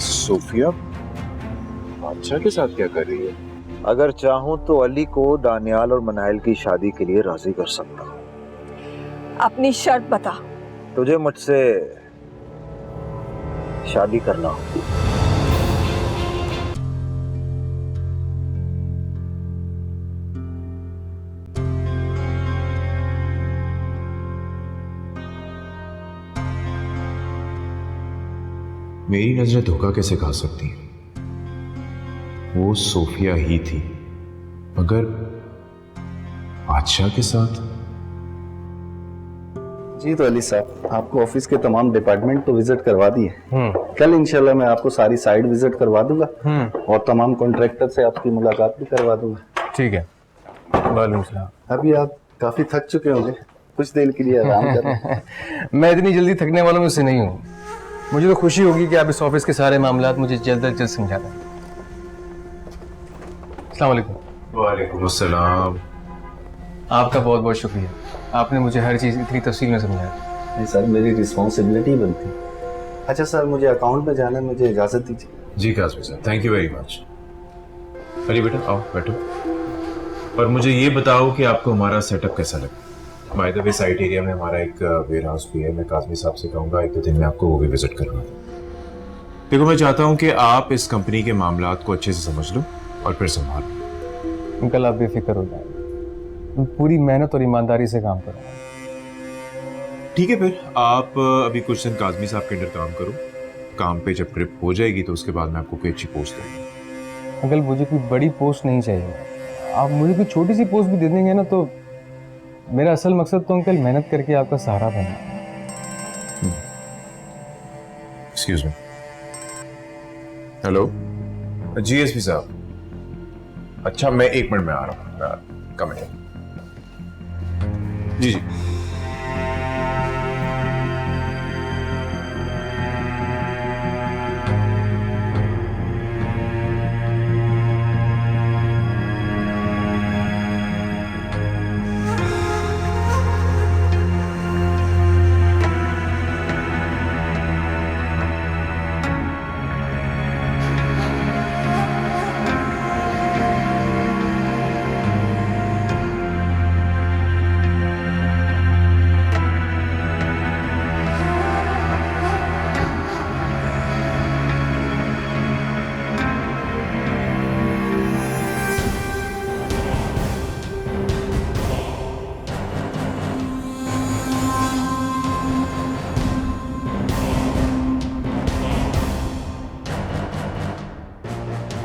Sophia बादशाह के साथ क्या कर रही है? अगर चाहूं तो अली को दानियाल और मनाइल की शादी के लिए राजी कर सकता हूं। अपनी शर्त बता। तुझे मुझसे शादी करना होगी। मेरी नजरें धोखा कैसे खा सकती हैं? वो सोफिया ही थी, मगर बादशाह के साथ। जी तो अली साहब, आपको ऑफिस के तमाम डिपार्टमेंट तो विजिट करवा दिए। कल इंशाल्लाह मैं आपको सारी साइड विजिट करवा दूंगा और तमाम कॉन्ट्रैक्टर से आपकी मुलाकात भी करवा दूंगा। ठीक है। वालेकुम सलाम। अभी आप काफी थक चुके होंगे, कुछ देर के लिए आराम करें। मैं इतनी जल्दी थकने वालों में से नहीं हूँ। मुझे तो खुशी होगी कि आप इस ऑफिस के सारे मामलात मुझे जल्द से जल्द समझा दें। अस्सलाम वालेकुम। वालेकुम अस्सलाम। आपका बहुत बहुत शुक्रिया, आपने मुझे हर चीज़ इतनी तफसील में समझाया। नहीं सर, मेरी रिस्पॉन्सिबिलिटी बनती। अच्छा सर, मुझे अकाउंट में जाना है, मुझे इजाजत दीजिए। जी काज़मी साहब, thank you very much. Ali बेटा आओ बैठो, और मुझे ये बताओ कि आपको हमारा सेटअप कैसा लगा? By the way site area में हमारा एक वेयर हाउस भी है। मैं काज़मी साहब से कहूँगा एक दो दिन में आपको वो भी विजिट करवा दूँ। देखो, मैं चाहता हूँ कि आप इस कंपनी के मामलात को अच्छे से समझ लो और फिर संभाल लो। अंकल आप बेफिक्र हो जाए, मैं पूरी मेहनत और ईमानदारी से काम करूँगा। ठीक है, फिर आप अभी कुछ दिन काज़मी साहब के अंडर काम करो। काम पे जब ग्रिप हो जाएगी तो उसके बाद मैं आपको कोई अच्छी पोस्ट दूंगा। अंकल मुझे कोई बड़ी पोस्ट नहीं चाहिए, आप मुझे कोई छोटी सी पोस्ट भी दे देंगे ना तो मेरा असल मकसद तो अंकल मेहनत करके आपका सहारा बनना है। Excuse me. Hello G S P साहब। अच्छा, मैं 1 मिनट में आ रहा हूँ। कम है। जी जी।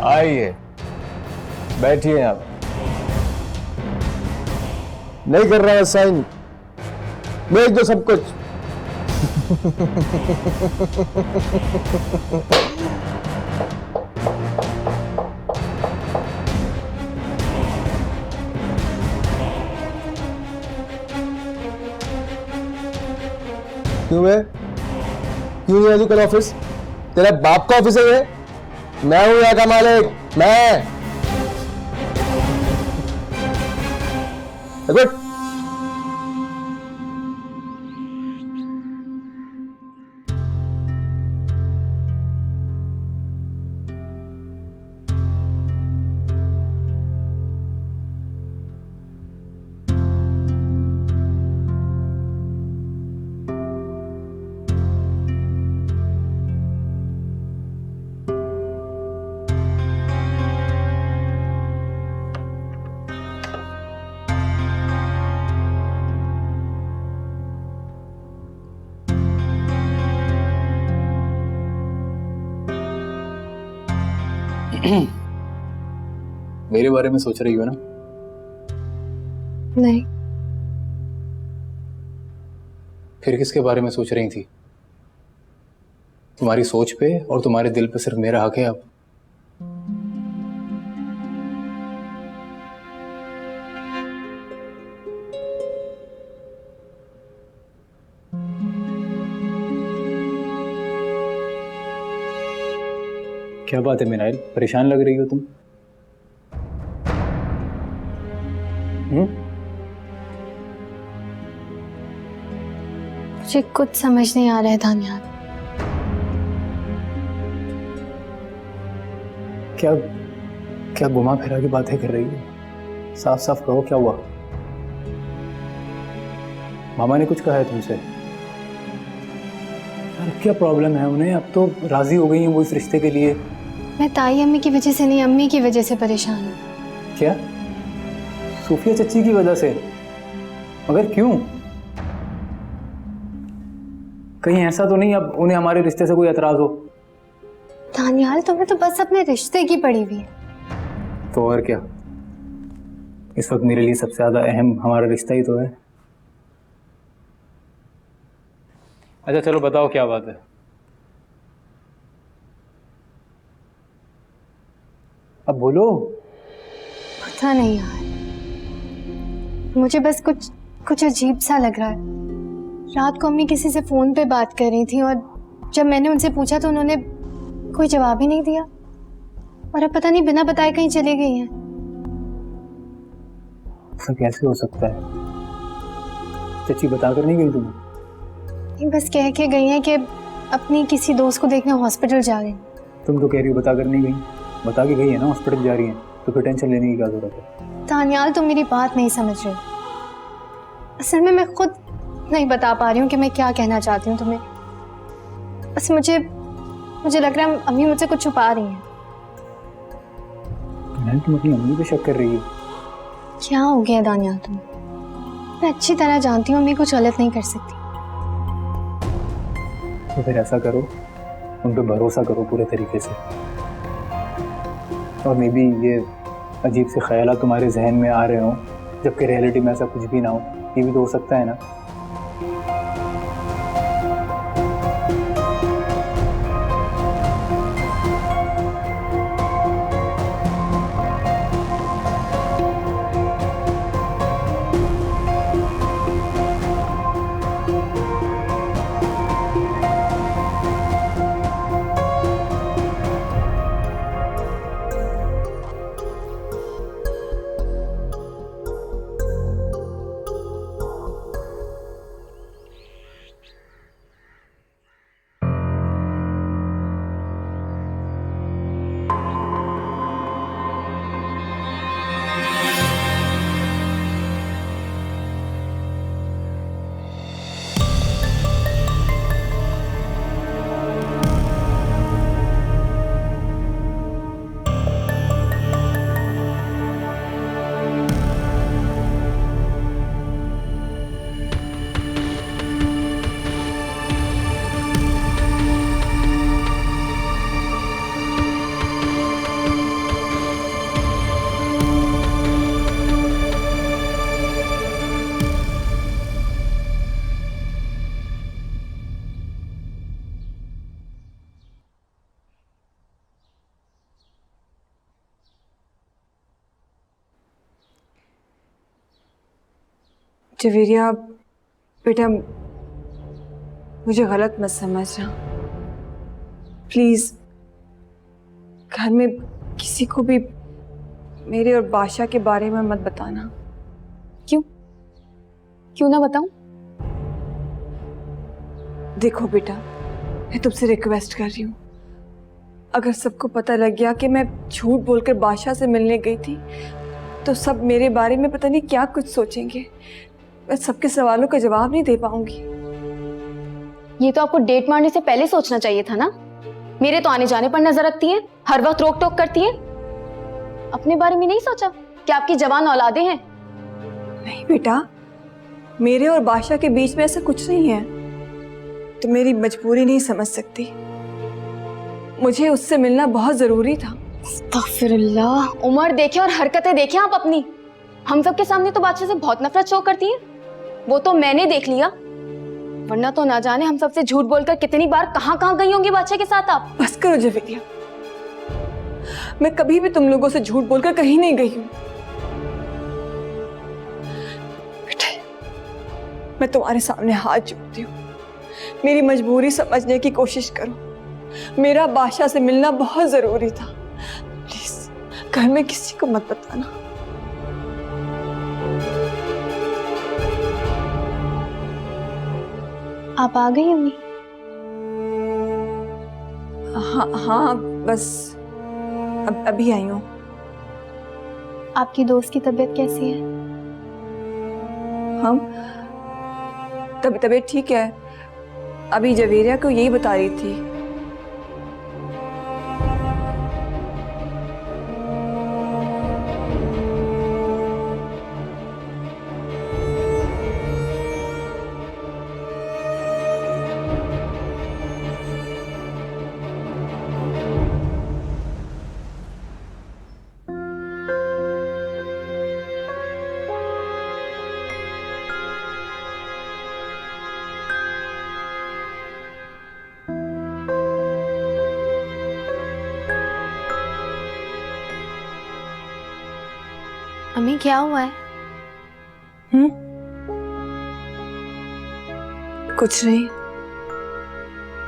आइए बैठिए। आप नहीं कर रहा है साइन, भेज दो सब कुछ। क्यों है? क्यों नहीं आजू कल ऑफिस? तेरा बाप का ऑफिस है ये? मैं हूं यहाँ का मालिक, मैं। गुड। मेरे बारे में सोच रही हो ना? नहीं। फिर किसके बारे में सोच रही थी? तुम्हारी सोच पे और तुम्हारे दिल पे सिर्फ मेरा हक है अब। क्या बात है मिनाइल, परेशान लग रही हो तुम? मुझे कुछ समझ नहीं आ रहा है दानियाल। क्या क्या घुमा फिरा की बातें कर रही हो? साफ साफ कहो क्या हुआ? मामा ने कुछ कहा है तुमसे? यार क्या प्रॉब्लम है उन्हें? अब तो राजी हो गई हैं वो इस रिश्ते के लिए। मैं ताई अम्मी की वजह से नहीं, अम्मी की वजह से परेशान हूँ। क्या? सूफिया चच्ची की वजह से? मगर क्यों? कहीं ऐसा तो नहीं अब उन्हें हमारे रिश्ते से कोई एतराज हो? दानियाल तुम्हें तो बस अपने रिश्ते की पड़ी हुई है। तो और क्या, इस वक्त मेरे लिए सबसे ज्यादा अहम हमारा रिश्ता ही तो है। अच्छा चलो बताओ क्या बात है? अब बोलो। पता नहीं यार, मुझे बस कुछ अजीब सा लग रहा है। रात को अम्मी किसी से फोन पे बात कर रही थी और जब मैंने उनसे पूछा तो उन्होंने कोई जवाब ही नहीं दिया और अब पता नहीं बिना बताए कहीं चली गई हैं। ऐसा कैसे हो सकता है? चची बता कर नहीं गई तुम्हें? नहीं, बस कह के गई हैं कि अपनी किसी दोस्त को देखने हॉस्पिटल जा रही हैं। तुम तो कह रही हो बता कर नहीं गई। बता के गई है ना, हॉस्पिटल जा रही है, तो फिर टेंशन लेने की क्या जरूरत है? दानियाल तुम मेरी बात नहीं समझ रहे। असल में मैं खुद नहीं बता पा रही हूँ कि मैं क्या कहना चाहती हूँ तुम्हें। बस मुझे लग रहा है अम्मी मुझसे कुछ छुपा रही हैं। तुम अपनी अम्मी पे शक कर रही हो? क्या हो गया दानियाल तुम्हें? मैं अच्छी तरह जानती हूँ अम्मी कुछ गलत नहीं कर सकती। तो फिर ऐसा करो, उन पे भरोसा करो पूरे तरीके से। और मे बी ये अजीब से ख्याल तुम्हारे जहन में आ रहे हो जबकि रियलिटी में ऐसा कुछ भी ना हो, ये भी तो हो सकता है ना। जवेरिया बेटा, मुझे गलत मत समझना प्लीज। घर में किसी को भी मेरे और बादशाह के बारे में मत बताना। क्यों ना बताऊं? देखो बेटा, मैं तुमसे रिक्वेस्ट कर रही हूँ, अगर सबको पता लग गया कि मैं झूठ बोलकर बादशाह से मिलने गई थी तो सब मेरे बारे में पता नहीं क्या कुछ सोचेंगे। मैं सबके सवालों का जवाब नहीं दे पाऊंगी। ये तो आपको डेट मारने से पहले सोचना चाहिए था ना। मेरे तो आने जाने पर नजर रखती हैं, हर वक्त रोक टोक करती हैं। अपने बारे में नहीं सोचा कि आपकी जवान औलादे हैं? नहीं बेटा, मेरे और बादशाह के बीच में ऐसा कुछ नहीं है। तो मेरी मजबूरी नहीं समझ सकती, मुझे उससे मिलना बहुत जरूरी था। अस्तगफिरुल्लाह। उम्र देखे और हरकतें देखे आप अपनी। हम सबके सामने तो बादशाह से बहुत नफरत शो करती हैं, वो तो मैंने देख लिया, वरना तो ना जाने हम सबसे झूठ बोलकर कितनी बार कहां कहां गई होंगी बादशाह के साथ आप। बस करो जवेरिया, मैं कभी भी तुम लोगों से झूठ बोलकर कहीं नहीं गई हूं। बेटे, मैं तुम्हारे सामने हाथ जोड़ती हूँ, मेरी मजबूरी समझने की कोशिश करो। मेरा बादशाह से मिलना बहुत जरूरी था, प्लीज घर में किसी को मत बताना। आप आ गई अम्मी? हाँ हाँ, बस अब अभी आई हूँ। आपकी दोस्त की तबीयत कैसी है? हम तबीयत ठीक है। अभी जवेरिया को यही बता रही थी। अम्मी क्या हुआ है? कुछ नहीं।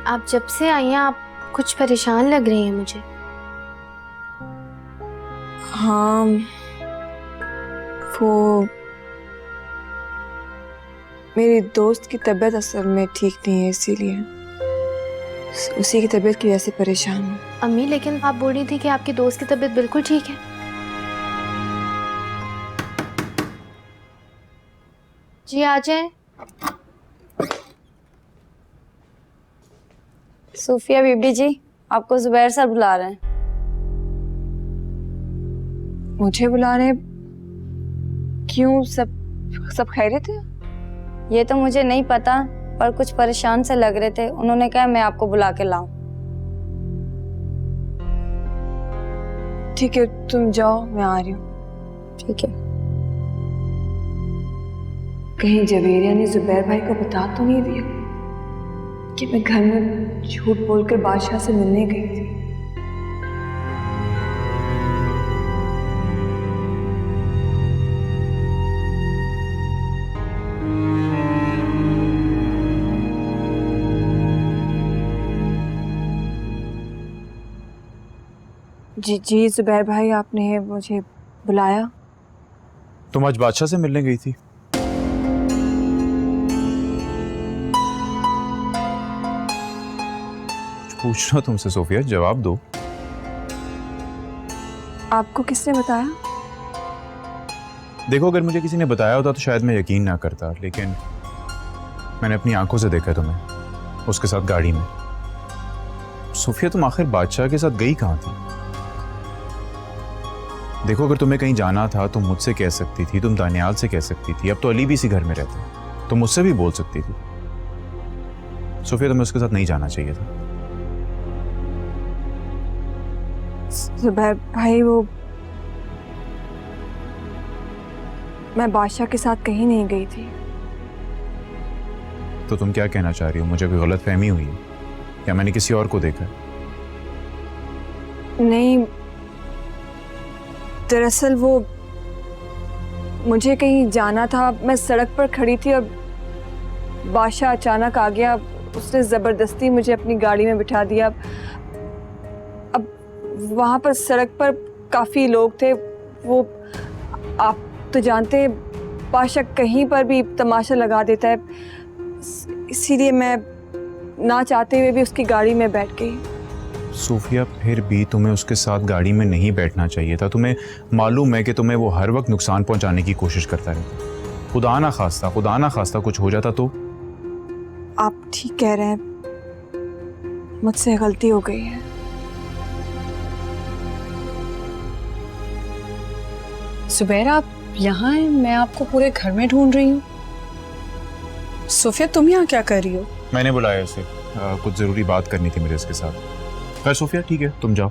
आप जब से आई हैं आप कुछ परेशान लग रही हैं मुझे। हाँ, वो मेरी दोस्त की तबीयत असल में ठीक नहीं है, इसीलिए उसी की तबीयत की वजह से परेशान हूँ। अम्मी लेकिन आप बोल रही थी कि आपकी दोस्त की तबीयत बिल्कुल ठीक है। जी आ जाए। सूफिया बीबी जी, आपको जुबैर सर बुला रहे हैं। मुझे बुला रहे? क्यों? सब खैरियत है? ये तो मुझे नहीं पता, पर कुछ परेशान से लग रहे थे। उन्होंने कहा मैं आपको बुला के लाऊं। ठीक है, तुम जाओ, मैं आ रही हूँ। ठीक है। कहीं जवेरिया ने जुबैर भाई को बता तो नहीं दिया कि मैं घर में झूठ बोलकर बादशाह से मिलने गई थी? जी जुबैर भाई, आपने मुझे बुलाया? तुम आज बादशाह से मिलने गई थी? पूछ रहा तुमसे सोफिया, जवाब दो। आपको किसने बताया? देखो, अगर मुझे किसी ने बताया होता तो शायद मैं यकीन ना करता, लेकिन मैंने अपनी आंखों से देखा तुम्हें उसके साथ गाड़ी में। सोफिया, तुम आखिर बादशाह के साथ गई कहाँ थी? देखो, अगर तुम्हें कहीं जाना था तुम मुझसे कह सकती थी, तुम दानियाल से कह सकती थी। अब तो अली भी इसी घर में रहता है, तुम मुझसे भी बोल सकती थी। सोफिया, तुम्हें उसके साथ नहीं जाना चाहिए था। जुबैर भाई, वो मैं बादशाह के साथ कहीं नहीं गई थी। तो तुम क्या कहना चाह रही हो? मुझे कोई गलत फहमी हुई है या मैंने किसी और को देखा? नहीं, दरअसल वो मुझे कहीं जाना था। मैं सड़क पर खड़ी थी और बादशाह अचानक आ गया। उसने ज़बरदस्ती मुझे अपनी गाड़ी में बिठा दिया। अब वहाँ पर सड़क पर काफ़ी लोग थे। वो आप तो जानते हैं, बादशाह कहीं पर भी तमाशा लगा देता है, इसीलिए मैं ना चाहते हुए भी उसकी गाड़ी में बैठ गई। सूफिया, फिर भी तुम्हें उसके साथ गाड़ी में नहीं बैठना चाहिए था। तुम्हें मालूम है कि तुम्हें वो हर वक्त नुकसान पहुंचाने की कोशिश करता रहता। खुदा ना खास्ता कुछ हो जाता तो? आप ठीक कह रहे हैं, मुझसे गलती हो गई है। जुबैर, आप यहाँ हैं? मैं आपको पूरे घर में ढूंढ रही हूँ। सोफिया, तुम यहाँ क्या कर रही हो? मैंने बुलाया उसे, कुछ ज़रूरी बात करनी थी मेरे उसके साथ। खैर सोफिया, ठीक है, तुम जाओ।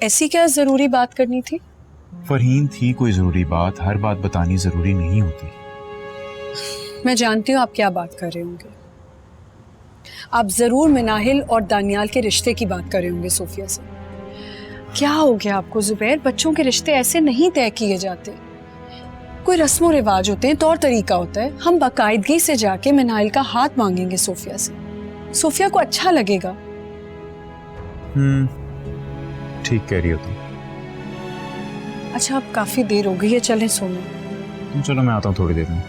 ऐसी क्या ज़रूरी बात करनी थी? फरहीन, थी कोई ज़रूरी बात? हर बात बतानी ज़रूरी नहीं होती। मैं जानती हूँ आप क्या बात कर रहे होंगे। आप ज़रूर मिनाहिल और दानियाल के रिश्ते की बात कर रहे होंगे सोफिया से। क्या हो गया आपको जुबैर? बच्चों के रिश्ते ऐसे नहीं तय किए जाते। कोई रस्म रिवाज होते हैं, तौर तरीका होता है। हम बाकायदगी से जाके मिनाहिल का हाथ मांगेंगे सोफिया से। सोफिया को अच्छा लगेगा। ठीक कह रही हो तुम। अच्छा, अब काफी देर हो गई है, चलें सोने। तुम चलो, मैं आता हूँ थोड़ी देर में।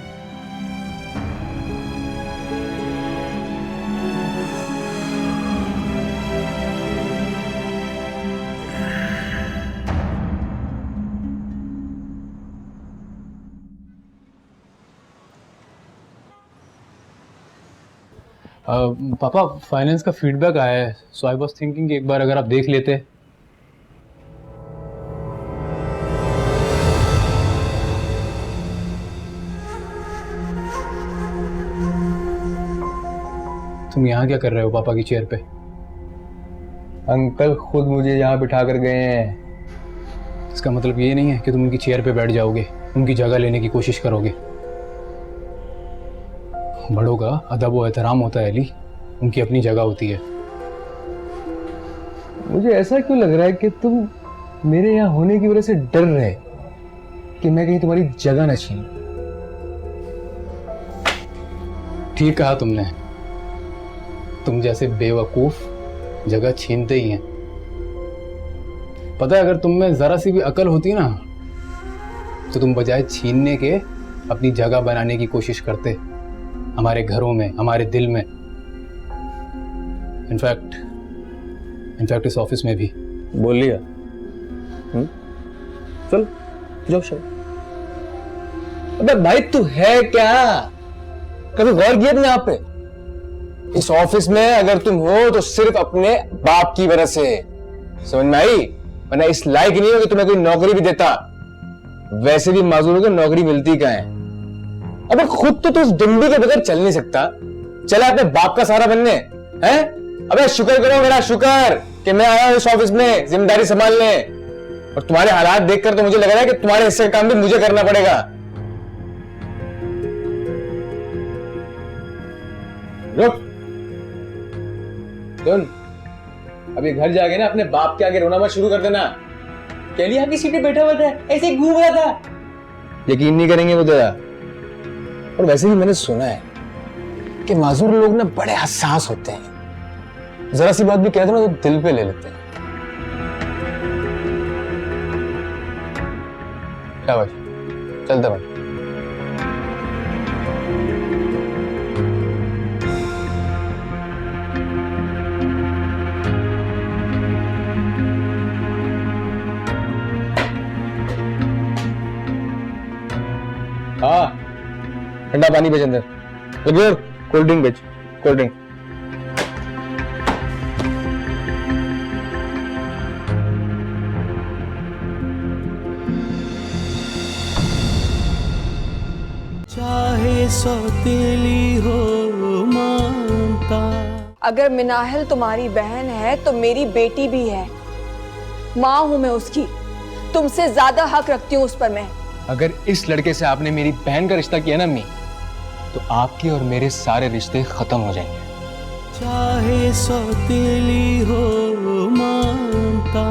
पापा फाइनेंस का फीडबैक आया है, सो आई वाज थिंकिंग एक बार अगर आप देख लेते। तुम यहाँ क्या कर रहे हो पापा की चेयर पे? अंकल खुद मुझे यहाँ बिठा कर गए हैं। इसका मतलब ये नहीं है कि तुम उनकी चेयर पे बैठ जाओगे, उनकी जगह लेने की कोशिश करोगे। बड़ों का अदब व एहतराम होता है अली, उनकी अपनी जगह होती है। मुझे ऐसा क्यों लग रहा है कि तुम मेरे यहाँ होने की वजह से डर रहे कि मैं कहीं तुम्हारी जगह न छीन। ठीक कहा तुमने, तुम जैसे बेवकूफ जगह छीनते ही हैं। पता है अगर तुम में जरा सी भी अकल होती ना तो तुम बजाय छीनने के अपनी जगह बनाने की कोशिश करते, हमारे घरों में, हमारे दिल में, इनफैक्ट इस ऑफिस में भी। बोल लिया। चल जाओ चल। अबे भाई तू है क्या? कभी गौर किया तुमने यहाँ पे? इस ऑफिस में अगर तुम हो तो सिर्फ अपने बाप की वजह से, समझ में आई? वरना इस लायक नहीं हो कि तुम्हें कोई नौकरी भी देता। वैसे भी माजूरों को नौकरी मिलती कहाँ है? अबे खुद तो तू उस डिम्बी के बगैर चल नहीं सकता, चला अपने बाप का सहारा बनने हैं? अबे शुक्र करो मेरा, शुक्र कि मैं आया हूं इस ऑफिस में जिम्मेदारी संभालने। और तुम्हारे हालात देखकर तो मुझे लग रहा है कि तुम्हारे हिस्से का काम भी मुझे करना पड़ेगा। रुक सुन, अभी घर जाके ना अपने बाप के आगे रोना मत शुरू कर देना। कैली आपकी सीट पे बैठा हुआ था, ऐसे ही घूम रहा था। यकीन नहीं करेंगे वो तेरा। और वैसे भी मैंने सुना है कि माजूर लोग ना बड़े हसास होते हैं, जरा सी बात भी कहते ना तो दिल पे ले लेते हैं। शाबाश, चलते भाई। हाँ, ठंडा पानी बेच अंदर। कोल्ड ड्रिंक बेच, कोल्ड ड्रिंक। चाहे सौतेली हो मानता। अगर मिनाहिल तुम्हारी बहन है तो मेरी बेटी भी है, माँ हूं मैं उसकी, तुमसे ज्यादा हक रखती हूँ उस पर मैं। अगर इस लड़के से आपने मेरी बहन का रिश्ता किया ना अम्मी, तो आपके और मेरे सारे रिश्ते खत्म हो जाएंगे। चाहे सौतेली हो मानता।